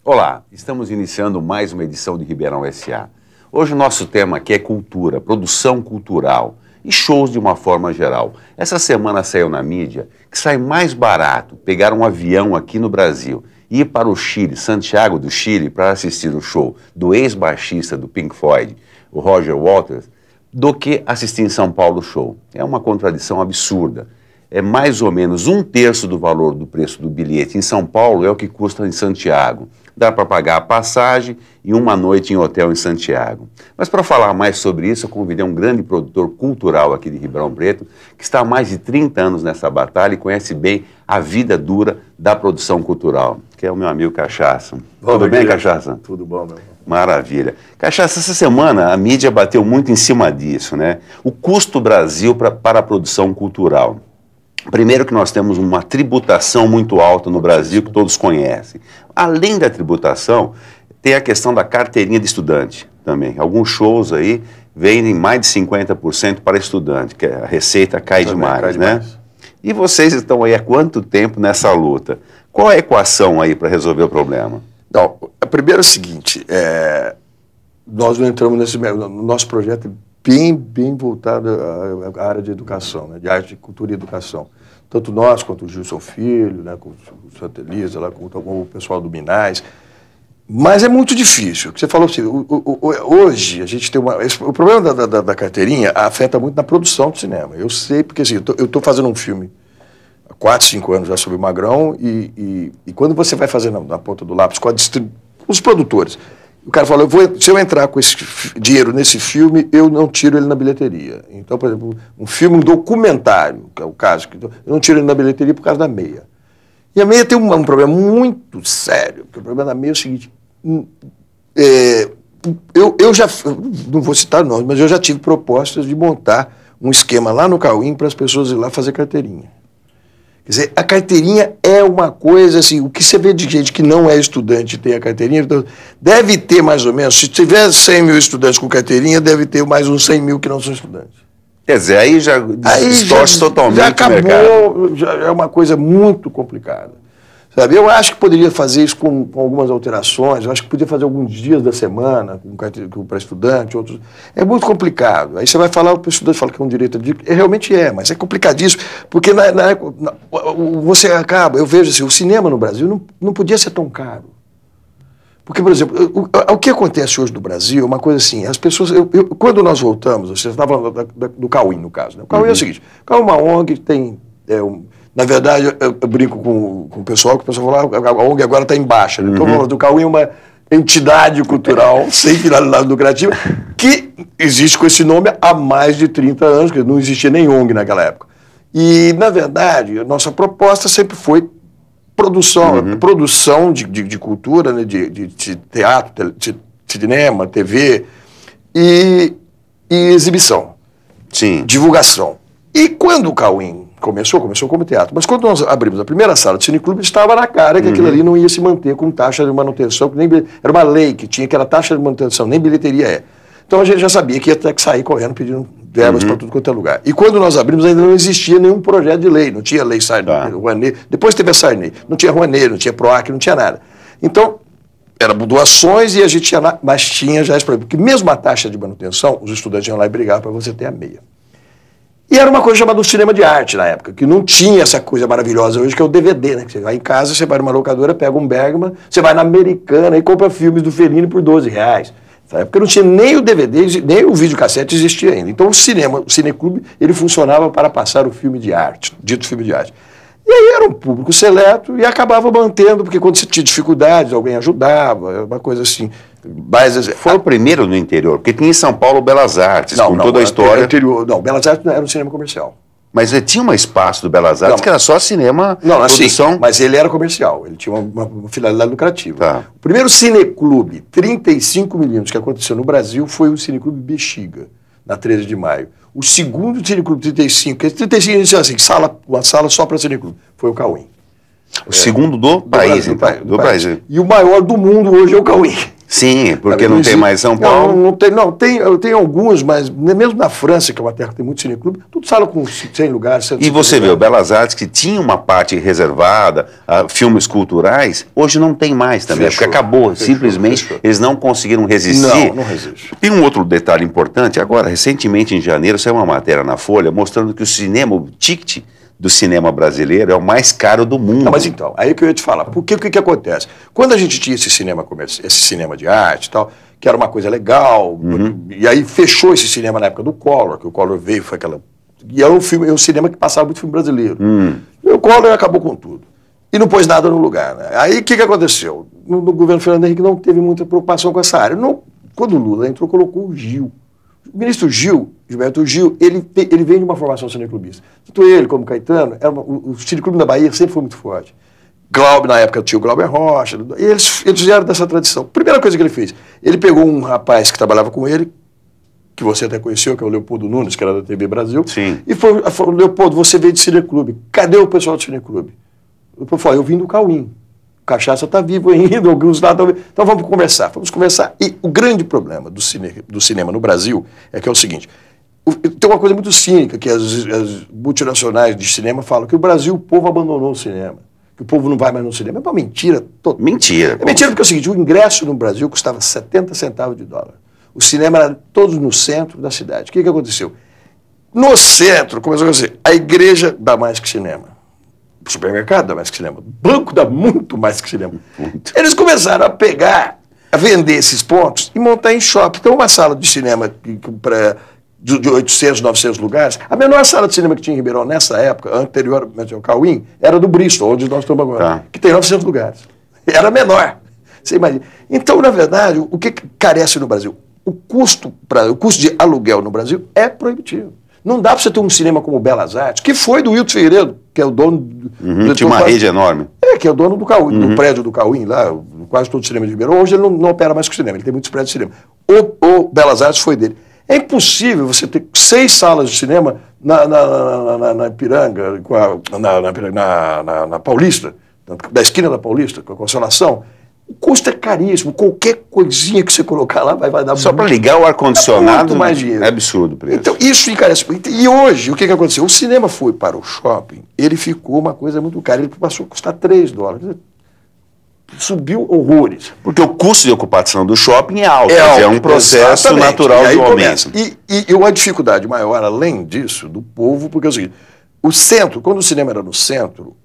Olá, estamos iniciando mais uma edição de Ribeirão S.A. Hoje o nosso tema aqui é cultura, produção cultural e shows de uma forma geral. Essa semana saiu na mídia que sai mais barato pegar um avião aqui no Brasil e ir para o Chile, Santiago do Chile, para assistir o show do ex-baixista do Pink Floyd, o Roger Waters, do que assistir em São Paulo o show. É uma contradição absurda. É mais ou menos 1/3 do valor do preço do bilhete em São Paulo é o que custa em Santiago. Dá para pagar a passagem e uma noite em hotel em Santiago. Mas para falar mais sobre isso, eu convidei um grande produtor cultural aqui de Ribeirão Preto, que está há mais de 30 anos nessa batalha e conhece bem a vida dura da produção cultural, que é o meu amigo Cachaça. Tudo bem, Cachaça? Tudo bom, meu irmão. Maravilha. Cachaça, essa semana a mídia bateu muito em cima disso, né? O custo Brasil para a produção cultural. Primeiro que nós temos uma tributação muito alta no Brasil, que todos conhecem. Além da tributação, tem a questão da carteirinha de estudante também. Alguns shows aí vendem mais de 50% para estudante, que a receita cai demais, né? E vocês estão aí há quanto tempo nessa luta? Qual é a equação aí para resolver o problema? Não, a primeira é o seguinte, nós não entramos nesse... Nosso projeto é bem voltado à área de educação, né, de arte, cultura e educação. Tanto nós, quanto o Gilson Filho, né, com o Santa Elisa, lá, com o pessoal do Minas. Mas é muito difícil. O que você falou assim, hoje a gente tem o problema da carteirinha afeta muito na produção do cinema. Eu sei, porque assim, eu estou fazendo um filme há 4, 5 anos já sobre o Magrão e quando você vai fazer na ponta do lápis com os produtores, o cara fala, se eu entrar com esse dinheiro nesse filme, eu não tiro ele na bilheteria. Então, por exemplo, um filme, um documentário, que é o caso, eu não tiro ele na bilheteria por causa da meia. E a meia tem um problema muito sério, porque o problema da meia é o seguinte, eu já, não vou citar nomes, mas eu já tive propostas de montar um esquema lá no Cauim para as pessoas ir lá fazer carteirinha. Quer dizer, a carteirinha é uma coisa assim, o que você vê de gente que não é estudante e tem a carteirinha, então, deve ter mais ou menos, se tiver 100 mil estudantes com carteirinha, deve ter mais uns 100 mil que não são estudantes. Quer dizer, aí já distorce totalmente já acabou, o mercado. Já é uma coisa muito complicada. Sabe? Eu acho que poderia fazer isso com algumas alterações, eu acho que podia fazer alguns dias da semana para estudante, outros. É muito complicado. Aí você vai falar, o estudante fala que é um direito de... Realmente é, mas é complicadíssimo, porque você acaba, eu vejo assim, o cinema no Brasil não podia ser tão caro. Porque, por exemplo, o que acontece hoje no Brasil é uma coisa assim, as pessoas, quando nós voltamos, você estava falando do Cauim, no caso, né? O Cauim é o seguinte, o Cauim é uma ONG que tem... Na verdade, eu brinco com o pessoal, que o pessoal fala, a ONG agora está em baixa. Né? Então, o Cauim é uma entidade cultural sem finalidade lucrativa que existe com esse nome há mais de 30 anos, que não existia nem ONG naquela época. E, na verdade, a nossa proposta sempre foi produção de cultura, né? de teatro, de cinema, TV e exibição. Sim. Divulgação. E quando o Cauim começou como teatro. Mas quando nós abrimos a primeira sala do cineclube, estava na cara que aquilo ali não ia se manter com taxa de manutenção, que nem era uma lei que tinha que era taxa de manutenção, nem bilheteria é. Então a gente já sabia que ia ter que sair correndo pedindo verbas para tudo quanto é lugar. E quando nós abrimos ainda não existia nenhum projeto de lei, não tinha lei Rouanet, depois teve a Sarney, não tinha Rouanet, não tinha PROAC, não tinha nada. Então, eram doações e a gente tinha, mas tinha já esse problema, porque mesmo a taxa de manutenção, os estudantes iam lá e brigavam para você ter a meia. E era uma coisa chamada cinema de arte na época, que não tinha essa coisa maravilhosa hoje, que é o DVD, né? Que você vai em casa, você vai numa locadora, pega um Bergman, você vai na Americana e compra filmes do Fellini por R$12. Na época não tinha nem o DVD, nem o videocassete existia ainda. Então o cineclube, ele funcionava para passar o filme de arte, dito filme de arte. E aí era um público seleto e acabava mantendo, porque quando você tinha dificuldades, alguém ajudava, uma coisa assim. Mas, foi o primeiro no interior, porque tinha em São Paulo Belas Artes, com toda a história. Belas Artes era um cinema comercial. Mas ele tinha um espaço do Belas Artes que era só cinema, produção... Assim, mas ele era comercial, ele tinha uma finalidade lucrativa. Tá. O primeiro cineclube, 35mm, que aconteceu no Brasil, foi o Cineclube Bexiga, na 13 de maio. O segundo cineclube, 35, que 35 iniciou assim, uma sala só para cineclube, foi o Cauim. O segundo do país, então. Do país. E o maior do mundo hoje é o Cauim. Sim, porque não tem mais São Paulo. Tem alguns, mas mesmo na França, que é uma terra que tem muito cineclube, tudo sala com 100 lugares. E você vê, o Belas Artes, que tinha uma parte reservada a filmes culturais, hoje não tem mais também, porque acabou. Simplesmente eles não conseguiram resistir. Não resiste. Tem um outro detalhe importante. Agora, recentemente, em janeiro, saiu uma matéria na Folha mostrando que o cinema, o ticket do cinema brasileiro é o mais caro do mundo. Não, mas então, aí que eu ia te falar. Porque o que acontece? Quando a gente tinha esse cinema de arte e tal, que era uma coisa legal, e aí fechou esse cinema na época do Collor, que o Collor veio, foi aquela... E era um cinema que passava muito filme brasileiro. E o Collor acabou com tudo. E não pôs nada no lugar, né? Aí o que aconteceu? No governo Fernando Henrique não teve muita preocupação com essa área. Quando o Lula entrou, colocou o Gil. O ministro Gilberto Gil, ele vem de uma formação cineclubista. Tanto ele como Caetano, o cineclube da Bahia sempre foi muito forte. Glauber, na época, tinha o Glauber Rocha, e eles vieram dessa tradição. Primeira coisa que ele fez, ele pegou um rapaz que trabalhava com ele, que você até conheceu, que é o Leopoldo Nunes, que era da TV Brasil, sim, e falou, Leopoldo, você veio de cineclube, cadê o pessoal do cineclube? Eu falei, eu vim do Cauim. Cachaça está vivo ainda, alguns lá estão... Então vamos conversar. E o grande problema do cinema no Brasil é que é o seguinte, tem uma coisa muito cínica, que as multinacionais de cinema falam, que o Brasil, o povo abandonou o cinema, que o povo não vai mais no cinema. É uma mentira total. Mentira. É mentira porque é o seguinte, o ingresso no Brasil custava 70 centavos de dólar. O cinema era todos no centro da cidade. O que aconteceu? No centro, começou a acontecer, a igreja dá mais que cinema. O supermercado dá mais que cinema. O banco dá muito mais que cinema. Eles começaram a vender esses pontos e montar em shopping. Então, uma sala de cinema de 800, 900 lugares, a menor sala de cinema que tinha em Ribeirão nessa época, anterior ao Cauim, era do Bristol, onde nós estamos agora, que tem 900 lugares. Era menor. Você imagina. Então, na verdade, o que carece no Brasil? O custo de aluguel no Brasil é proibitivo. Não dá para você ter um cinema como Belas Artes, que foi do Wilton Figueiredo, que é o dono... tinha uma rede enorme. Que é o dono do Cauim, do prédio do Cauim, lá, quase todo o cinema de Ribeirão. Hoje ele não opera mais com cinema, ele tem muitos prédios de cinema. O Belas Artes foi dele. É impossível você ter 6 salas de cinema na Ipiranga, na Paulista, da esquina da Paulista, com a Consolação. O custo é caríssimo. Qualquer coisinha que você colocar lá vai dar... Só para ligar o ar-condicionado muito mais dinheiro. É absurdo o preço. Então, isso encarece. E hoje, o que aconteceu? O cinema foi para o shopping, ele ficou uma coisa muito cara. Ele passou a custar 3 dólares. Subiu horrores. Porque o custo de ocupação do shopping é alto. É um processo natural de aumento. E uma dificuldade maior, além disso, do povo, porque é o seguinte... O centro, quando o cinema era no centro,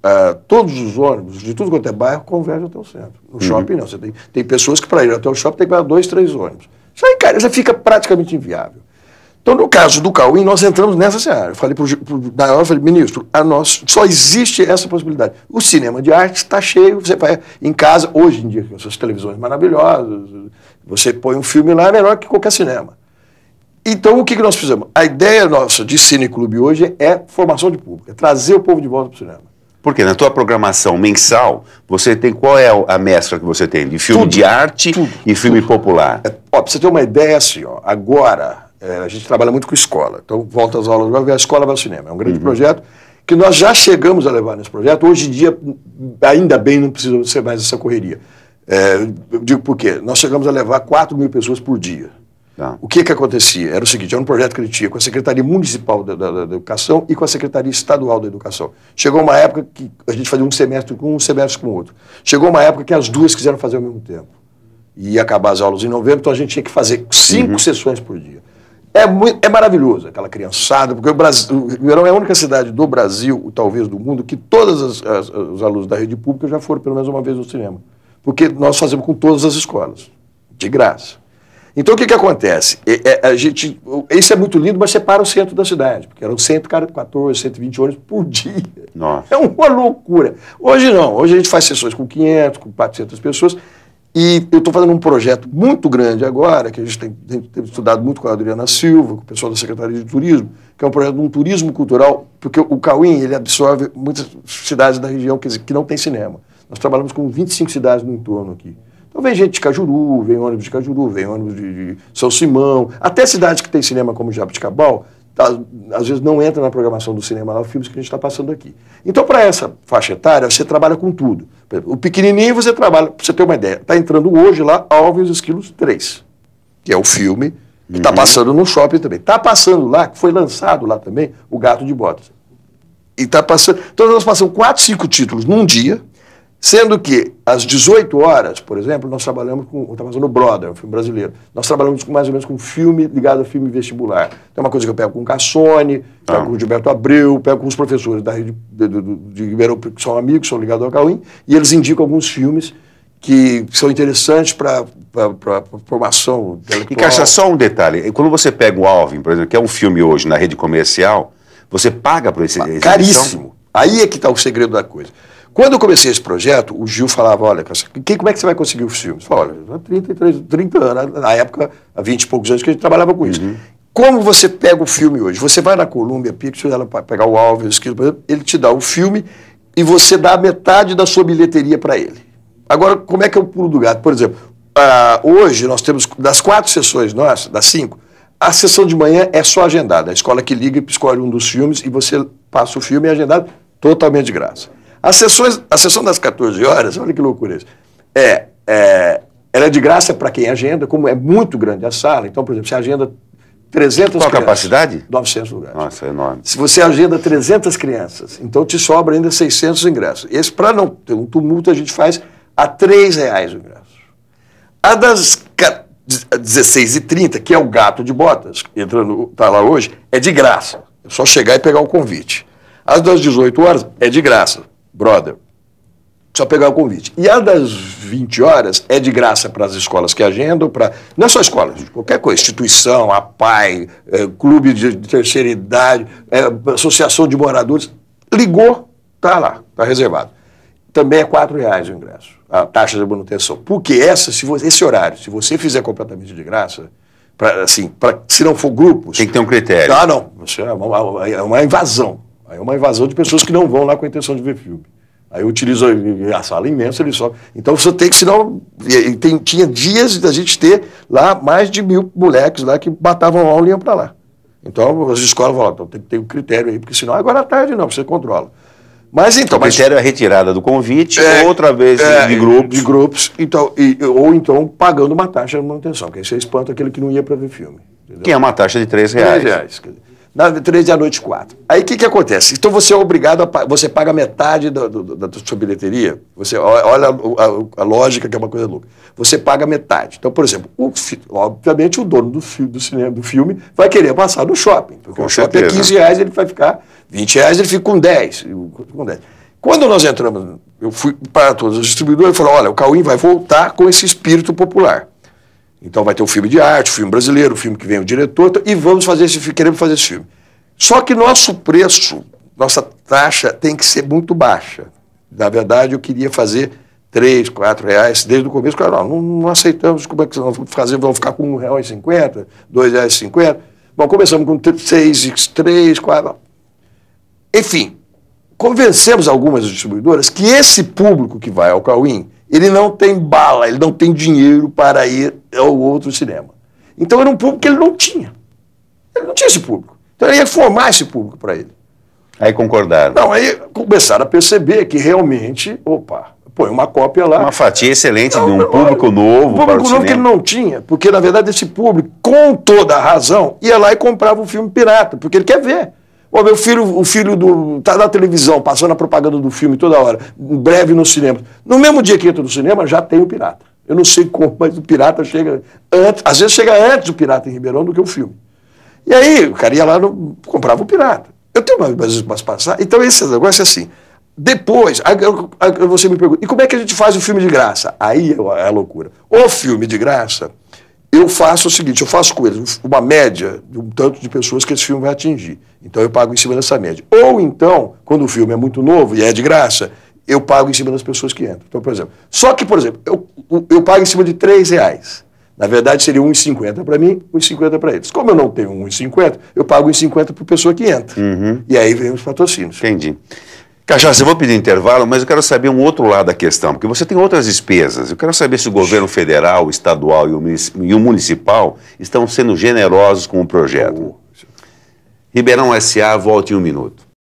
todos os ônibus de tudo quanto é bairro convergem até o centro. No shopping não, você tem pessoas que para ir até o shopping tem que pegar 2, 3 ônibus. Isso aí, cara, já fica praticamente inviável. Então, no caso do Cauim, nós entramos nessa seara. Eu falei na hora, eu falei, ministro, só existe essa possibilidade. O cinema de arte está cheio, você vai em casa, hoje em dia, com essas televisões maravilhosas, você põe um filme lá, é melhor que qualquer cinema. Então, o que nós fizemos? A ideia nossa de cineclube hoje é formação de público, é trazer o povo de volta para o cinema. Porque na tua programação mensal, você tem qual é a mescla que você tem? De filme de arte e filme popular? Para você ter uma ideia, assim, agora, a gente trabalha muito com escola. Então, volta às aulas, a escola vai ao cinema. É um grande projeto que nós já chegamos a levar nesse projeto. Hoje em dia, ainda bem, não precisa ser mais essa correria. Eu digo por quê? Nós chegamos a levar 4.000 pessoas por dia. O que acontecia? Era o seguinte, era um projeto que ele tinha com a Secretaria Municipal da Educação e com a Secretaria Estadual da Educação. Chegou uma época que a gente fazia um semestre com o outro. Chegou uma época que as duas quiseram fazer ao mesmo tempo. E ia acabar as aulas em novembro, então a gente tinha que fazer 5 sessões por dia. É maravilhoso aquela criançada, porque o Ribeirão é a única cidade do Brasil, talvez do mundo, que todos os alunos da rede pública já foram pelo menos uma vez no cinema. Porque nós fazemos com todas as escolas, de graça. Então, o que acontece? Isso é muito lindo, mas separa o centro da cidade, porque eram 114, 120 ônibus por dia. Nossa. É uma loucura. Hoje não, hoje a gente faz sessões com 500, com 400 pessoas, e eu estou fazendo um projeto muito grande agora, que a gente tem estudado muito com a Adriana Silva, com o pessoal da Secretaria de Turismo, que é um projeto de um turismo cultural, porque o Cauim, ele absorve muitas cidades da região que não tem cinema. Nós trabalhamos com 25 cidades no entorno aqui. Então vem gente de Cajuru, vem ônibus de Cajuru, vem ônibus de São Simão, até cidades que tem cinema como Jaboticabal, às vezes não entra na programação do cinema lá, os filmes que a gente está passando aqui. Então, para essa faixa etária, você trabalha com tudo. Por exemplo, o pequenininho você trabalha, para você ter uma ideia, está entrando hoje lá Alvin e os Esquilos 3, que é o filme que está passando no shopping também. Está passando lá, que foi lançado lá também, O Gato de Botas. E está passando. Então nós passamos 4, 5 títulos num dia, sendo que às 18 horas, por exemplo, nós trabalhamos com. Está passando o Brother, um filme brasileiro. Nós trabalhamos mais ou menos com um filme ligado a filme vestibular. Então é uma coisa que eu pego com o Cassone, pego com o Gilberto Abreu, pego com os professores da rede de Ribeirão, que são amigos, são ligados ao Cauim, e eles indicam alguns filmes que são interessantes para formação intelectual. E Caixa, só um detalhe. Quando você pega o Alvin, por exemplo, que é um filme hoje na rede comercial, você paga por esse caríssimo. Aí é que está o segredo da coisa. Quando eu comecei esse projeto, o Gil falava, olha, como é que você vai conseguir os filmes? Eu falava, olha, 30 anos, na época, há 20 e poucos anos que a gente trabalhava com isso. Como você pega o filme hoje? Você vai na Columbia Pictures, ela vai pegar o Alvin, ele te dá o filme e você dá metade da sua bilheteria para ele. Agora, como é que é o pulo do gato? Por exemplo, hoje nós temos, das 4 sessões nossas, das 5, a sessão de manhã é só agendada. A escola que liga escolhe um dos filmes e você passa o filme agendado totalmente de graça. A sessão das 14 horas, olha que loucura isso, ela é de graça para quem agenda, como é muito grande a sala. Então, por exemplo, você agenda 300 Qual a capacidade? 900 lugares. Nossa, é enorme. Se você agenda 300 crianças, então te sobra ainda 600 ingressos. Esse, para não ter um tumulto, a gente faz a R$3 o ingresso. A das 16h30, que é o Gato de Botas, está lá hoje, é de graça. É só chegar e pegar o convite. As das 18 horas é de graça, Brother. Só pegar o convite. E a das 20 horas é de graça para as escolas que agendam, não é só escolas, qualquer coisa, instituição, a PAI, clube de terceira idade, associação de moradores. Ligou, está lá, está reservado. Também é R$4 o ingresso, a taxa de manutenção. Porque esse horário, se você fizer completamente de graça, se não for grupos... Tem que ter um critério. Não. É uma invasão. É uma invasão de pessoas que não vão lá com a intenção de ver filme. Aí utiliza a sala imensa, ele só... Então você tem que, senão... Tinha dias da gente ter lá mais de 1000 moleques lá que batavam aula e iam para lá. Então as escolas falaram, então tem que ter um critério aí, porque senão agora à tarde não, você controla. Mas então... O critério é retirada do convite ou outra vez de grupos. De grupos, então, ou então pagando uma taxa de manutenção, porque aí você espanta aquele que não ia para ver filme. Entendeu? Que é uma taxa de R$3. R$3. Na 3 da noite 4. Aí o que acontece? Então você é obrigado você paga metade da sua bilheteria. Você olha a lógica, que é uma coisa louca. Você paga metade. Então, por exemplo, obviamente o dono do cinema, do filme vai querer passar no shopping. Porque o shopping é R$15, ele vai ficar R$20, ele fica com 10. Quando nós entramos, eu fui para todos os distribuidores e falei, olha, o Cauim vai voltar com esse espírito popular. Então vai ter um filme de arte, um filme brasileiro, um filme que vem o diretor, e vamos fazer queremos fazer esse filme. Só que nosso preço, nossa taxa tem que ser muito baixa. Na verdade, eu queria fazer R$3, R$4 desde o começo. Claro, não aceitamos, como é que nós vamos fazer? Vamos ficar com R$1,50, R$2,50. Bom, começamos com 6, 3, 4. Enfim, convencemos algumas distribuidoras que esse público que vai ao Cauim, ele não tem bala, ele não tem dinheiro para ir ao outro cinema. Então era um público que ele não tinha. Ele não tinha esse público. Então ele ia formar esse público para ele. Aí concordaram. Não, aí começaram a perceber que realmente, põe uma cópia lá. Uma fatia excelente de um público novo para o cinema. Um público novo que ele não tinha, porque na verdade esse público, com toda a razão, ia lá e comprava um filme pirata, porque ele quer ver. Meu filho, o filho tá na televisão, passando a propaganda do filme toda hora, em breve no cinema. No mesmo dia que entra no cinema, já tem o pirata. Eu não sei como, mas o pirata chega antes, às vezes chega antes o pirata em Ribeirão do que o filme. E aí, o cara ia lá e comprava o pirata. Eu tenho umas passagens. Então, esse negócio é assim. Depois, você me pergunta, e como é que a gente faz o filme de graça? Aí é a loucura. O filme de graça, eu faço o seguinte, eu faço com eles uma média de um tanto de pessoas que esse filme vai atingir. Então eu pago em cima dessa média. Ou então, quando o filme é muito novo e é de graça, eu pago em cima das pessoas que entram. Então, por exemplo, eu pago em cima de R$3. Na verdade, seria R$1,50 para mim, R$1,50 para eles. Como eu não tenho R$1,50, eu pago R$1,50 para a pessoa que entra. E aí vem os patrocínios. Entendi. Cachaça, eu vou pedir intervalo, mas eu quero saber um outro lado da questão, porque você tem outras despesas. Eu quero saber se o governo federal, o estadual e o municipal estão sendo generosos com o projeto. Ribeirão S.A. volta em um minuto.